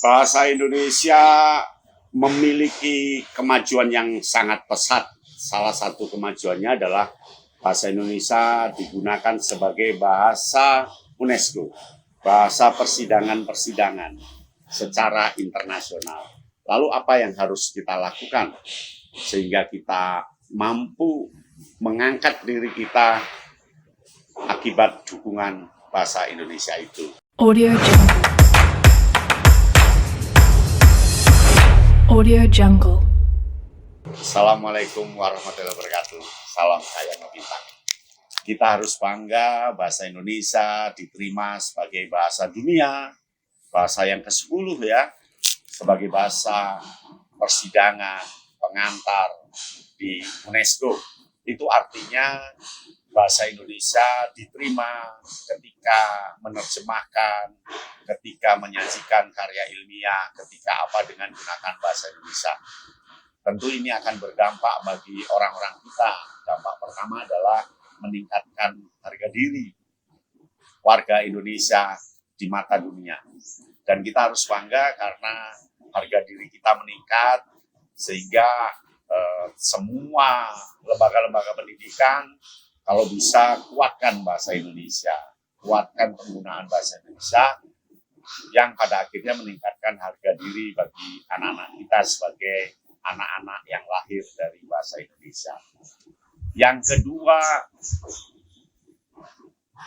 Bahasa Indonesia memiliki kemajuan yang sangat pesat. Salah satu kemajuannya adalah bahasa Indonesia digunakan sebagai bahasa UNESCO, bahasa persidangan-persidangan secara internasional. Lalu apa yang harus kita lakukan sehingga kita mampu mengangkat diri kita akibat dukungan bahasa Indonesia itu? Audio Jungle. Assalamualaikum warahmatullahi wabarakatuh. Salam sayang bintang. Kita harus bangga bahasa Indonesia diterima sebagai bahasa dunia, bahasa yang ke-10 ya, sebagai bahasa persidangan, pengantar di UNESCO. Itu artinya bahasa Indonesia diterima ketika menerjemahkan, ketika menyajikan karya ilmiah, ketika apa dengan gunakan bahasa Indonesia. Tentu ini akan berdampak bagi orang-orang kita. Dampak pertama adalah meningkatkan harga diri warga Indonesia di mata dunia. Dan kita harus bangga karena harga diri kita meningkat, sehingga semua lembaga-lembaga pendidikan kalau bisa kuatkan bahasa Indonesia, kuatkan penggunaan bahasa Indonesia yang pada akhirnya meningkatkan harga diri bagi anak-anak kita sebagai anak-anak yang lahir dari bahasa Indonesia. Yang kedua,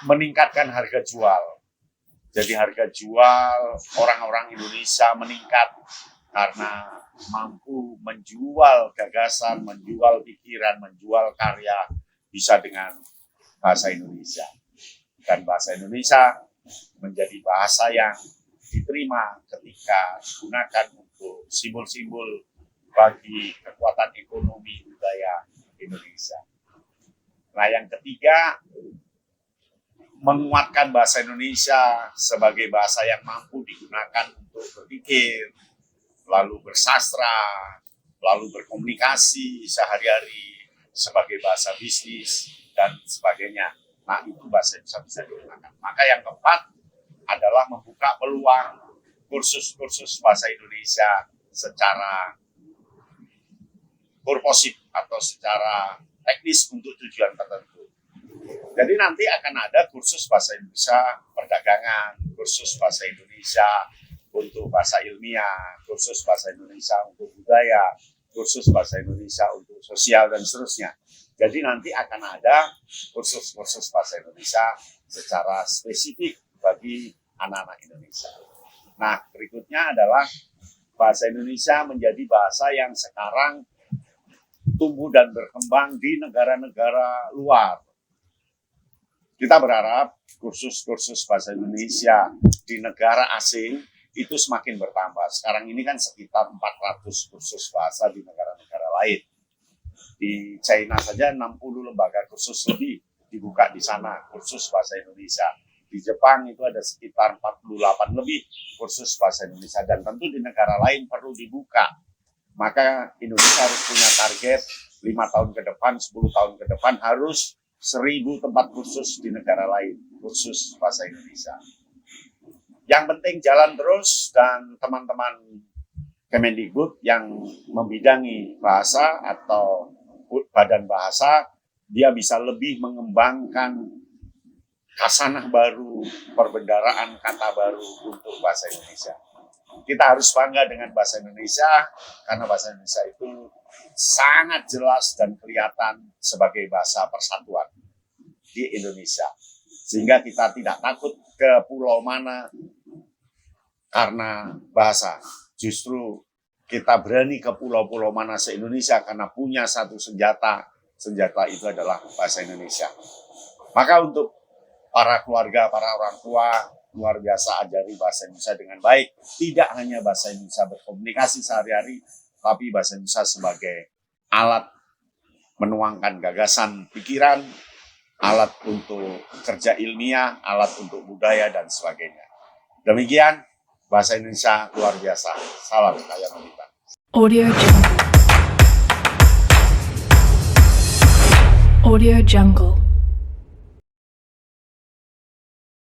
meningkatkan harga jual. Jadi harga jual orang-orang Indonesia meningkat karena mampu menjual gagasan, menjual pikiran, menjual karya bisa dengan bahasa Indonesia. Dan bahasa Indonesia menjadi bahasa yang diterima ketika digunakan untuk simbol-simbol bagi kekuatan ekonomi budaya Indonesia. Nah, yang ketiga, menguatkan bahasa Indonesia sebagai bahasa yang mampu digunakan untuk berpikir, lalu bersastra, lalu berkomunikasi sehari-hari sebagai bahasa bisnis dan sebagainya. Nah, itu bahasa Indonesia bisa digunakan. Maka yang keempat adalah membuka peluang kursus-kursus bahasa Indonesia secara purposif atau secara teknis untuk tujuan tertentu. Jadi nanti akan ada kursus bahasa Indonesia perdagangan, kursus bahasa Indonesia untuk bahasa ilmiah, kursus bahasa Indonesia untuk budaya, kursus bahasa Indonesia untuk sosial dan seterusnya. Jadi nanti akan ada kursus-kursus bahasa Indonesia secara spesifik bagi anak-anak Indonesia. Nah, berikutnya adalah bahasa Indonesia menjadi bahasa yang sekarang tumbuh dan berkembang di negara-negara luar. Kita berharap kursus-kursus bahasa Indonesia di negara asing itu semakin bertambah. Sekarang ini kan sekitar 400 kursus bahasa di negara-negara lain. Di China saja 60 lembaga kursus lebih dibuka di sana, kursus bahasa Indonesia. Di Jepang itu ada sekitar 48 lebih kursus bahasa Indonesia. Dan tentu di negara lain perlu dibuka. Maka Indonesia harus punya target 5 tahun ke depan, 10 tahun ke depan harus 1000 tempat kursus di negara lain, kursus bahasa Indonesia. Yang penting jalan terus, dan teman-teman Kemendikbud yang membidangi bahasa atau badan bahasa, dia bisa lebih mengembangkan khasanah baru, perbendaharaan kata baru untuk bahasa Indonesia. Kita harus bangga dengan bahasa Indonesia, karena bahasa Indonesia itu sangat jelas dan kelihatan sebagai bahasa persatuan di Indonesia. Sehingga kita tidak takut ke pulau mana karena bahasa. Justru kita berani ke pulau-pulau mana se-Indonesia karena punya satu senjata. Senjata itu adalah bahasa Indonesia. Maka untuk para keluarga, para orang tua, luar biasa ajari bahasa Indonesia dengan baik. Tidak hanya bahasa Indonesia berkomunikasi sehari-hari, tapi bahasa Indonesia sebagai alat menuangkan gagasan pikiran, alat untuk kerja ilmiah, alat untuk budaya, dan sebagainya. Demikian, bahasa Indonesia luar biasa. Salam kaya Nobita. Audio Jungle.